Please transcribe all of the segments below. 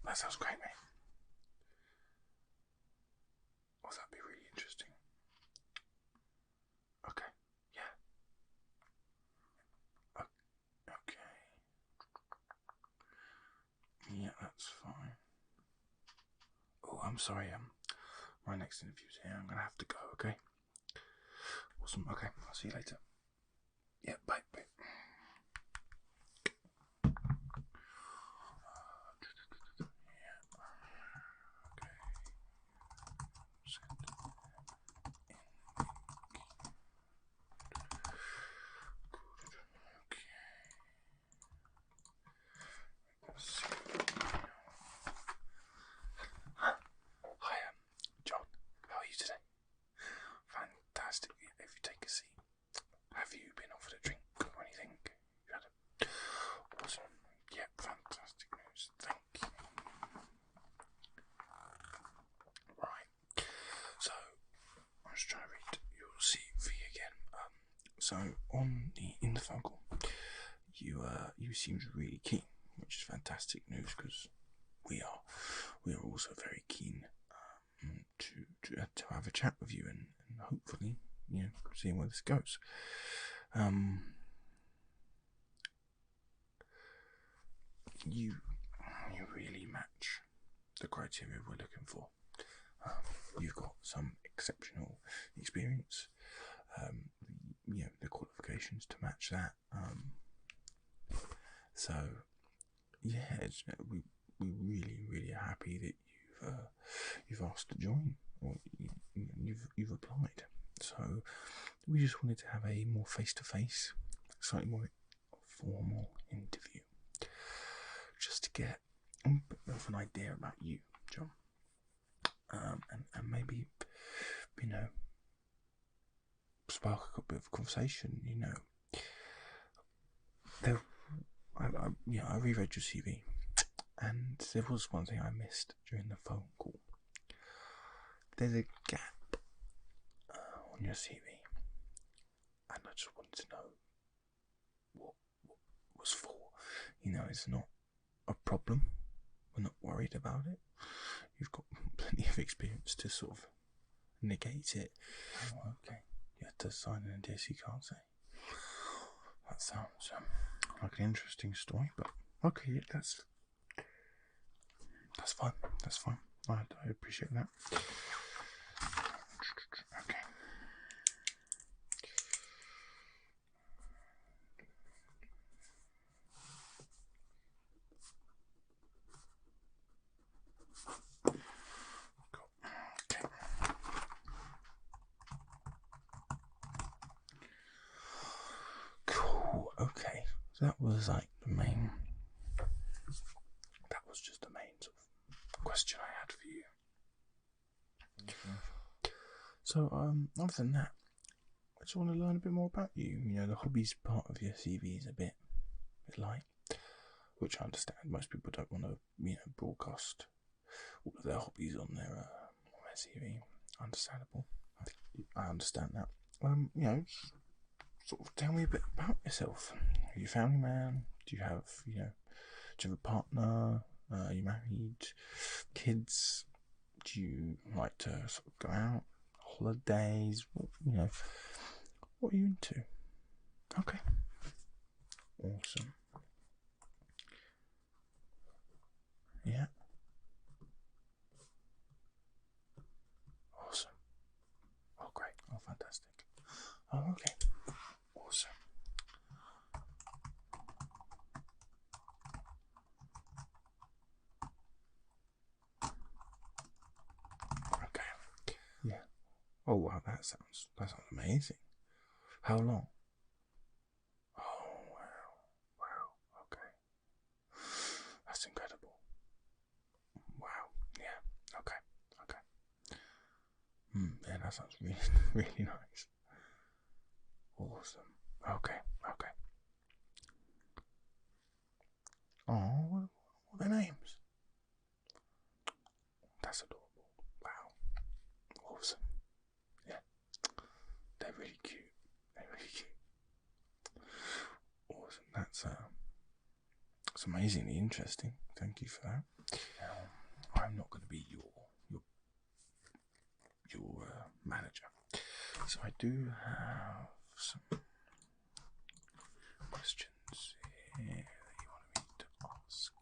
That sounds great, mate. Oh, that'd be really interesting. Okay, yeah. Okay. Yeah, that's fine. Oh, I'm sorry, my next interview's here. I'm gonna have to go, okay? Awesome, okay, I'll see you later. Yeah, bye, bye. Hi, John. How are you today? Fantastic. If you take a seat, have you been offered a drink or anything? You had a awesome. Yeah, fantastic news. Thank you. Right. So I was trying to read your CV again. So in the phone call, you seemed really keen, which is fantastic news because we are also very keen to have a chat with you and hopefully seeing where this goes. You really match the criteria we're looking for. You've got some exceptional experience, the qualifications to match that. So yeah, we really are happy that you've asked to join, or you've applied. So we just wanted to have a more face-to-face, slightly more formal interview, just to get a bit of an idea about you, John, and maybe spark a bit of conversation. I reread your CV, and there was one thing I missed during the phone call. There's a gap on your CV, and I just wanted to know what was for. It's not a problem. We're not worried about it. You've got plenty of experience to sort of negate it. Oh, okay. You had to sign an NDA, so you can't say. That sounds like an interesting story, but okay, that's fine. That's fine. I appreciate that. Okay. Cool. Okay. So that was like the main. That was just the main sort of question I had for you. Okay. So other than that, I just want to learn a bit more about you. The hobbies part of your CV is a bit light, which I understand. Most people don't want to, broadcast all of their hobbies on their CV. Understandable. I understand that. Sort of tell me a bit about yourself. Are you a family man? Do you have, do you have a partner? Are you married? Kids? Do you like to sort of go out? Holidays? What are you into? Okay. Awesome. Yeah. Awesome. Oh, great. Oh, fantastic. Oh, okay. Awesome. Okay. Yeah. Oh, wow. That sounds amazing. How long? Oh, wow. Okay. That's incredible. Wow. Yeah. Okay. Yeah, that sounds really, really nice. Awesome. Okay. Oh, what are their names? That's adorable. Wow. Awesome. Yeah. They're really cute. Awesome. That's amazingly interesting. Thank you for that. Now, I'm not going to be your manager, so I do have some questions here that you wanted me to ask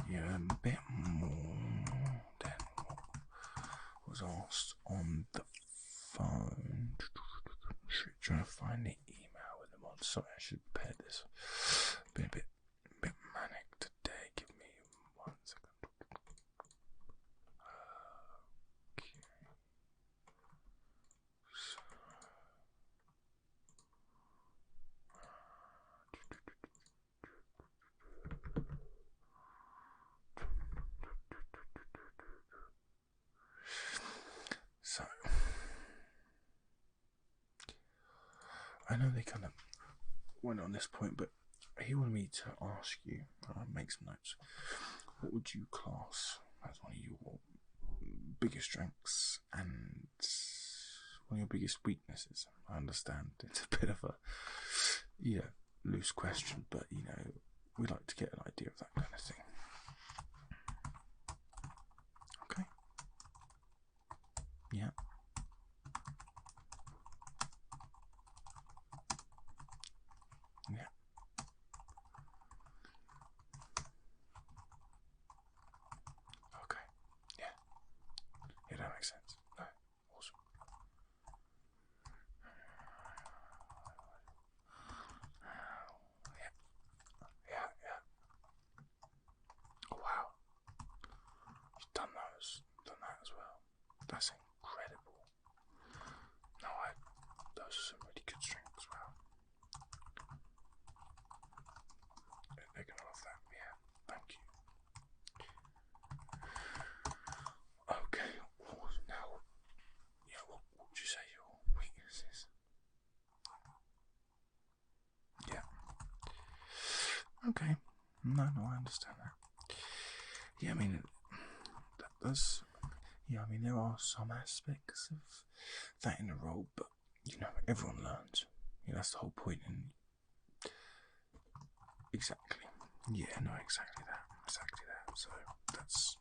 you. Yeah, a bit more than what was asked on the phone. Trying to find the email with them on. Sorry, I should prepare this. Been a bit manic today. Give me 1 second. Okay. So I know they kind of went on this point, but he wanted me to ask you, make some notes. What would you class as one of your biggest strengths and one of your biggest weaknesses? I understand it's a bit of a loose question, but we like to get an idea of that kind of thing. Okay. Yeah. Yeah. Okay. Yeah. Yeah, that makes sense. No. Awesome. Yeah. Yeah, yeah. Oh, wow. You've done that as well. That's incredible. No, those are some really good strengths as well. They're gonna love that. Yeah. Thank you. Okay. Now, what would you say your weakness is? Yeah. Okay. No, I understand that. Yeah, I mean, that does. Yeah, I mean, there are some aspects of that in the role, but everyone learns. That's the whole point. And exactly. Yeah, no, exactly that. So that's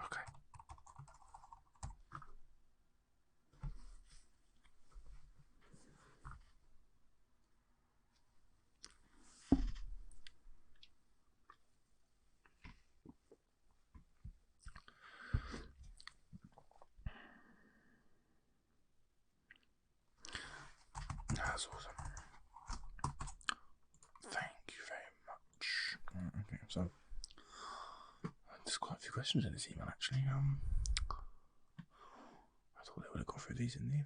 okay. That's awesome. Thank you very much. Okay, so there's quite a few questions in this email actually. I thought they would have gone through these in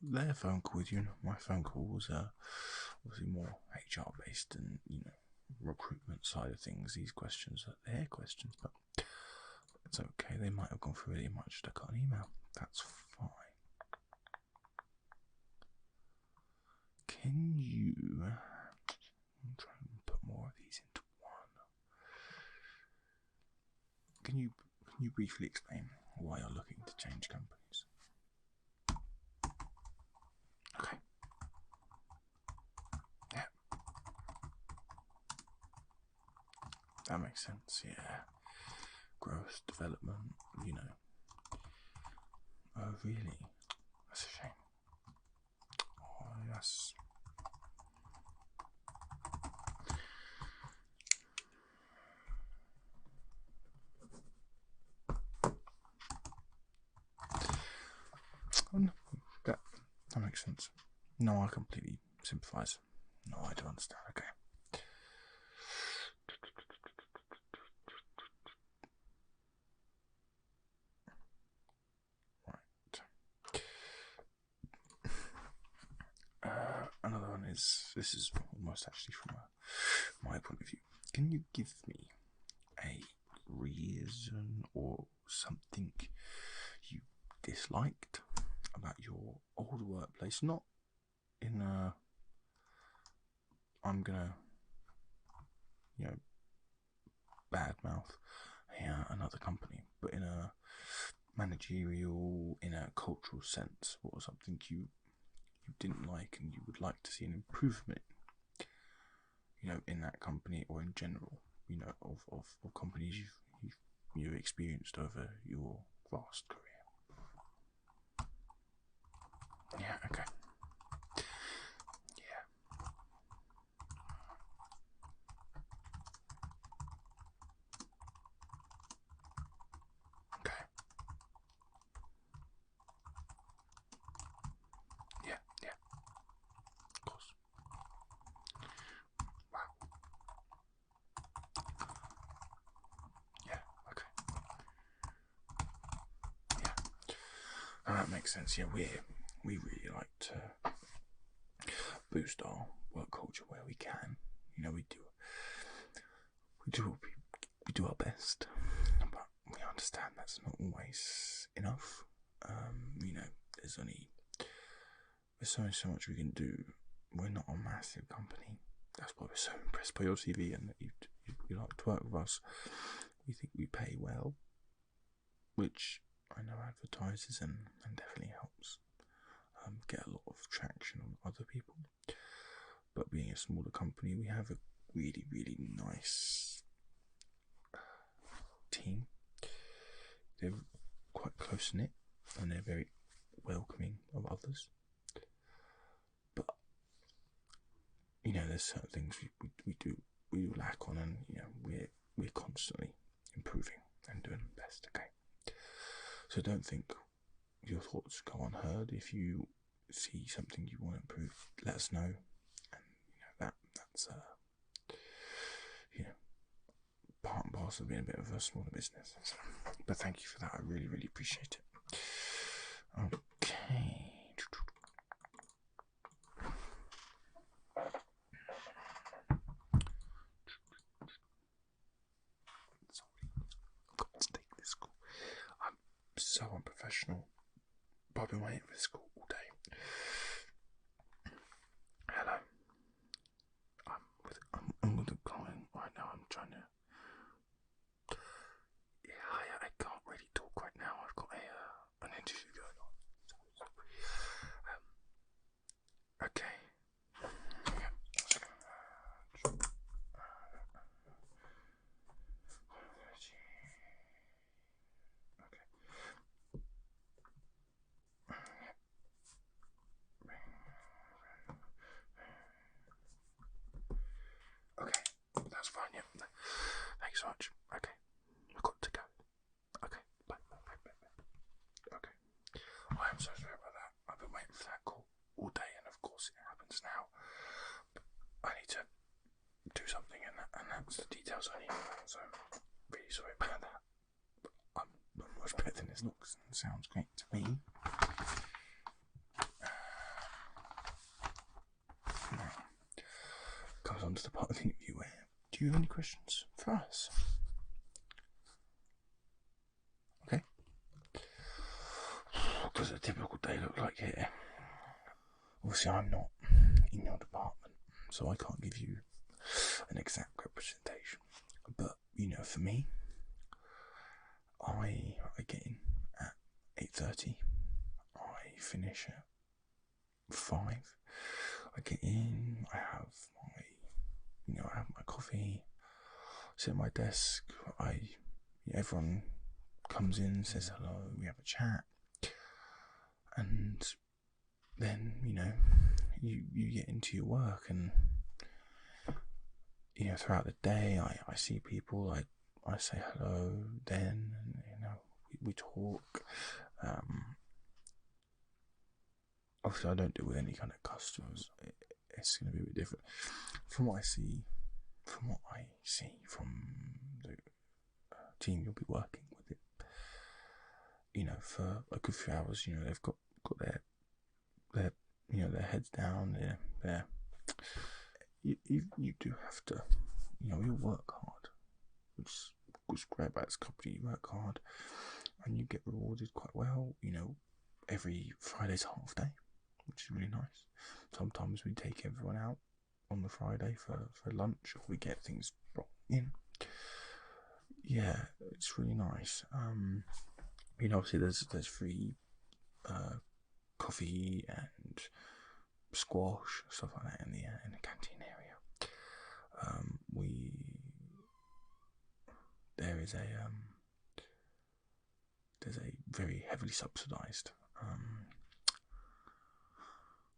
their phone call with you. My phone call was obviously more HR based and recruitment side of things. These questions are their questions, but it's okay. They might have gone through it. They might just have got an email. That's fine. Can you try and put more of these into one? Can you briefly explain why you're looking to change companies? Okay. Yeah. That makes sense, yeah. Growth, development, Oh, really? That's a shame. Oh, yes. Oh, no. That makes sense. No, I completely sympathise. No, I do understand. Okay. Another one is, this is almost actually from my point of view. Can you give me a reason or something you disliked about your old workplace? Not in I'm gonna badmouth another company, but in a managerial in a cultural sense? What was something you didn't like and you would like to see an improvement, in that company or in general, of companies you've experienced over your vast career? Yeah, okay. Yeah. Okay. Yeah, yeah. Of course. Wow. Yeah, okay. Yeah. And that makes sense. Yeah, we really like to boost our work culture where we can. We do our best, but we understand that's not always enough. There's only so much we can do. We're not a massive company. That's why we're so impressed by your CV and that you like to work with us. We think we pay well, which I know advertises and definitely helps get a lot of traction on other people. But being a smaller company, we have a really, really nice team. They're quite close knit and they're very welcoming of others. But there's certain things we do lack on, and we're constantly improving and doing the best. Okay, so don't think your thoughts go unheard. If you see something you want to improve, let us know, and that's part and parcel of being a bit of a smaller business. So, but thank you for that. I really, really appreciate it. Okay. Sorry, I've got to take this call. I'm so unprofessional, but I've been waiting for this call all day. Hello. I'm with a client right now. I'm trying to. Yeah, I can't really talk right now. I've got an interview going on. Okay. Yeah. Okay, that's fine. Yeah. Thanks so much. Okay, I've got to go. Okay, bye. Okay. I am so sorry about that. I've been waiting for that call all day, and of course it happens now. I need to do something, and that's the details I need. So, really sorry about that. I'm much better than this looks and sounds great to me. Now, comes on to the part of the interview where, do you have any questions for us? Okay. What does a typical day look like here? Obviously, I'm not in your department, so I can't give you an exact representation. But for me, I get in at 8:30. I finish at 5. I get in. I have my coffee. Sit at my desk. Everyone comes in, says hello. We have a chat, and then you get into your work, and throughout the day I see people. I say hello. Then we talk. Obviously, I don't deal with any kind of customers. It's going to be a bit different from what I see. From the team you'll be working with, for a good few hours. They've got their heads down. You do have to. You work hard, which is great about this company. You work hard, and you get rewarded quite well. Every Friday's half day, which is really nice. Sometimes we take everyone out on the Friday for lunch, or we get things brought in. Yeah, it's really nice. You know, obviously there's free coffee and squash, stuff like that in the canteen area. There's a very heavily subsidised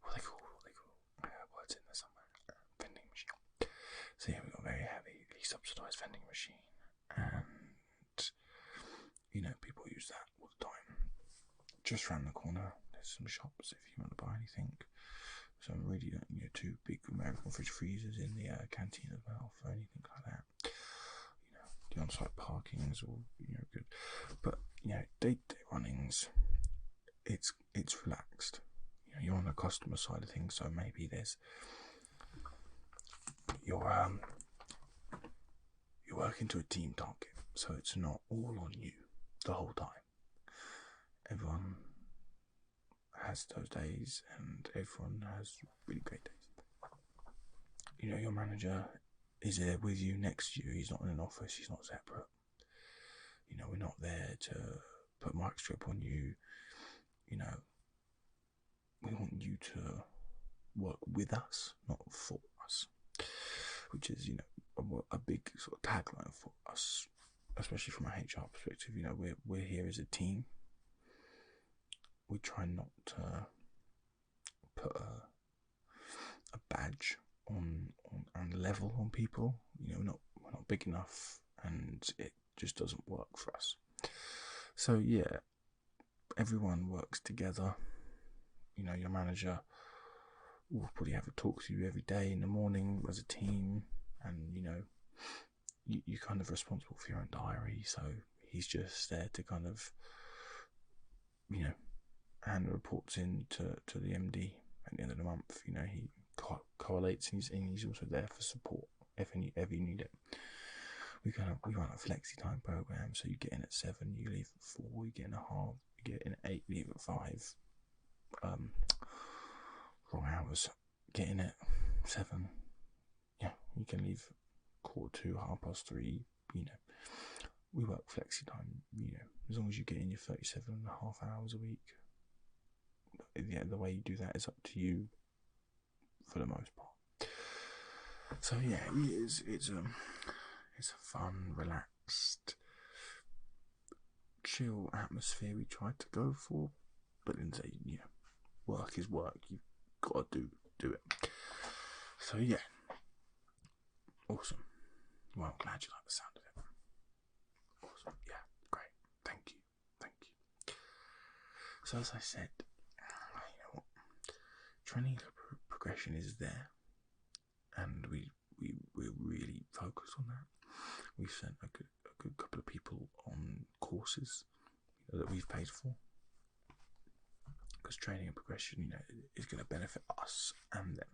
what they call words in there somewhere, vending machine. So yeah, we've got a very heavily subsidised vending machine, and you know, people use that all the time. Just round the corner, there's some shops if you want to buy anything. Some really, you know, 2 big American fridge freezers in the canteen as well for anything like that. You know, the on-site parking is all, you know, good. But you know, day-to-day runnings, it's relaxed. You know, you're on the customer side of things, so maybe there's you're working to a team target, so it's not all on you the whole time. Everyone has those days, and everyone has really great days. You know, your manager is there with you, next to you. He's not in an office, he's not separate. You know, we're not there to put mic strip on you. You know, we want you to work with us, not for us, which is, you know, a big sort of tagline for us, especially from a HR perspective. You know, we're here as a team. We try not to put a badge on and level on people. You know, we're not big enough, and it just doesn't work for us. So yeah, everyone works together. You know, your manager will probably have a talk to you every day in the morning as a team, and you know, you're kind of responsible for your own diary. So he's just there to kind of, you know, hand reports in to the MD at the end of the month. You know, he correlates, and he's also there for support if you need it. We run a flexi time program, so you get in at 7, you leave at 4, you get in at half, you get in at 8, leave at 5. Wrong hours. Get in at 7. Yeah, you can leave 2:45, 3:30. You know, we work flexi time. You know, as long as you get in your 37.5 hours a week. Yeah, the way you do that is up to you for the most part. So yeah, it's a fun, relaxed, chill atmosphere we tried to go for, but then say, you know, work is work. You've got to do it. So yeah, awesome. Well, I'm glad you like the sound of it. Awesome. Yeah, great. Thank you. So as I said, you know what, training progression is there, and we're really focused on that. We've sent a good couple of people on courses, you know, that we've paid for, because training and progression, you know, is going to benefit us and them.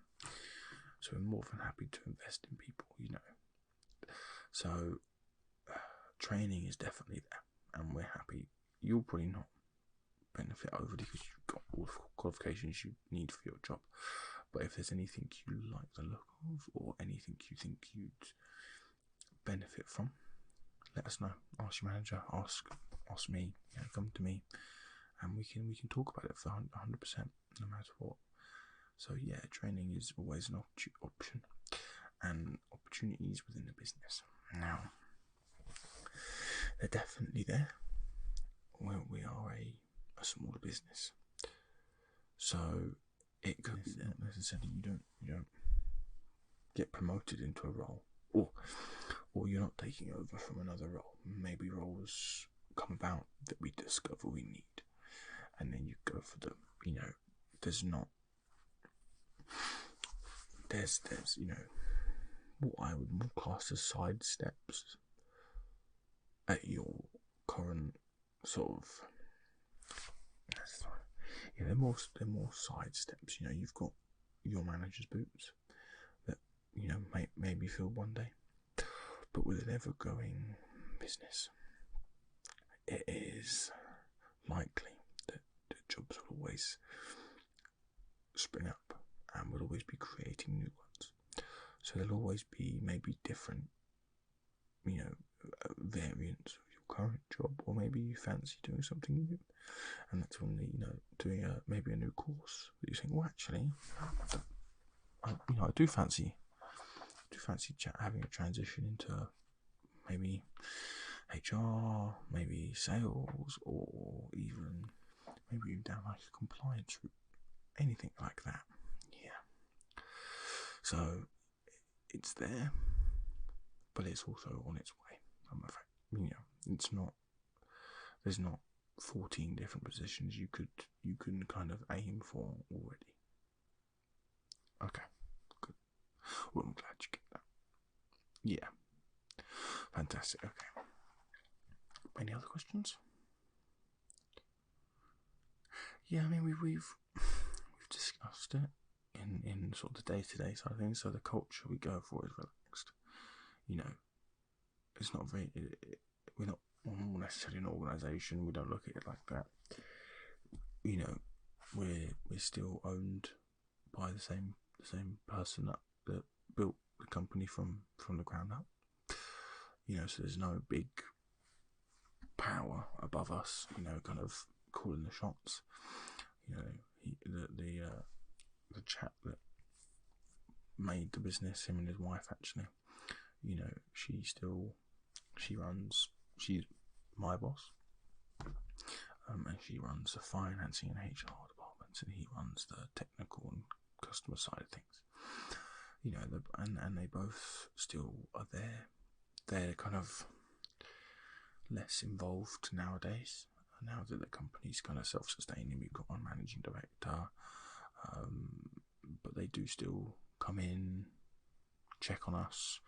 So we're more than happy to invest in people, you know. So training is definitely there, and we're happy. You'll probably not benefit overly because you've got all the qualifications you need for your job. But if there's anything you like the look of, or anything you think you'd benefit from, let us know. Ask your manager, ask me, you know, come to me, and we can talk about it for 100%, no matter what. So yeah, training is always an option, and opportunities within the business. Now, they're definitely there. Well, we are a smaller business, so it could be that necessarily you don't get promoted into a role, or you're not taking over from another role. Maybe roles come about that we discover we need, and then you go for them. You know, there's you know, what I would class as side steps at your current sort of, yeah, they're more side steps. You know, you've got your manager's boots that, you know, maybe fill one day, but with an ever-growing business, it is likely that the jobs will always spring up, and we'll always be creating new ones. So there'll always be maybe different, you know, variants of your current job, or maybe you fancy doing something new, and that's when doing maybe a new course. But you think, well, actually, I do fancy having a transition into maybe HR, maybe sales, or even down like a compliance route, anything like that. Yeah. So it's there, but it's also on its way. I'm afraid. It's not. There's not 14 different positions you can kind of aim for already. Okay, good. Well, I'm glad you get that. Yeah, fantastic. Okay. Any other questions? Yeah, I mean we've discussed it in sort of the day-to-day side of things. So the culture we go for is relaxed. It's not very. We're not necessarily an organisation. We don't look at it like that. We're still owned by the same person that built the company from the ground up. So there's no big power above us. Kind of calling the shots. The chap that made the business, him and his wife actually. She's my boss, and she runs the financing and HR departments, and he runs the technical and customer side of things. And they both still are there. They're kind of less involved nowadays. Now that the company's kind of self-sustaining, we've got one managing director, but they do still come in, check on us,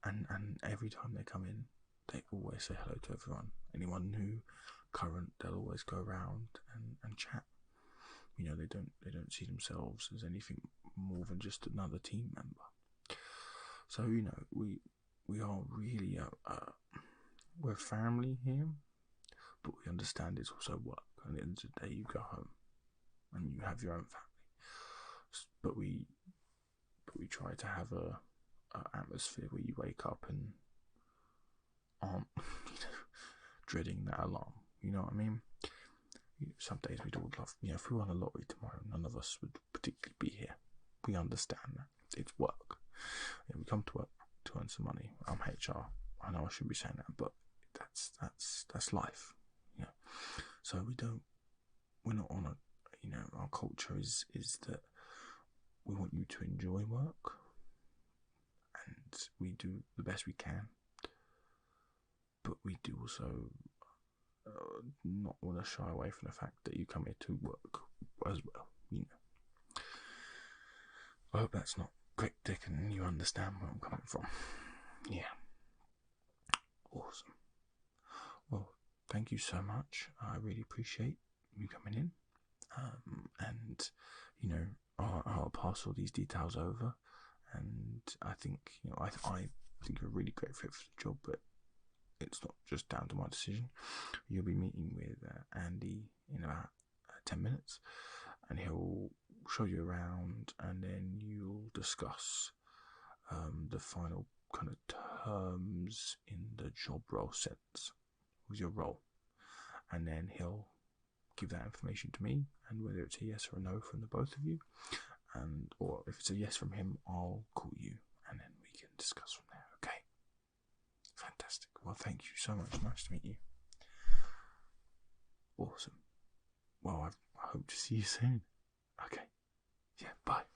and every time they come in, they always say hello to everyone. Anyone new, current, they'll always go around and chat. They don't see themselves as anything more than just another team member. So we are really we're family here, but we understand it's also work. And at the end of the day, you go home and you have your own family. But we try to have a atmosphere where you wake up and aren't dreading that alarm. You know what I mean? Some days we'd all love, if we won a lottery tomorrow, none of us would particularly be here. We understand that it's work. We come to work to earn some money. I'm HR. I know I shouldn't be saying that, but that's life. So we're not on a, our culture is that we want you to enjoy work, and we do the best we can, but we do also not want to shy away from the fact that you come here to work as well. I hope that's not cryptic and you understand where I'm coming from. Yeah. Awesome. Well, thank you so much. I really appreciate you coming in. And I'll pass all these details over, and I think I think you're a really great fit for the job, but it's not just down to my decision. You'll be meeting with Andy in about 10 minutes, and he'll show you around, and then you'll discuss the final kind of terms in the job role sense with your role, and then he'll give that information to me, and whether it's a yes or a no from the both of you, or if it's a yes from him, I'll call you, and then we can discuss from there. Okay. Fantastic. Well, thank you so much. Nice to meet you. Awesome. Well, I hope to see you soon. Okay. Yeah, bye.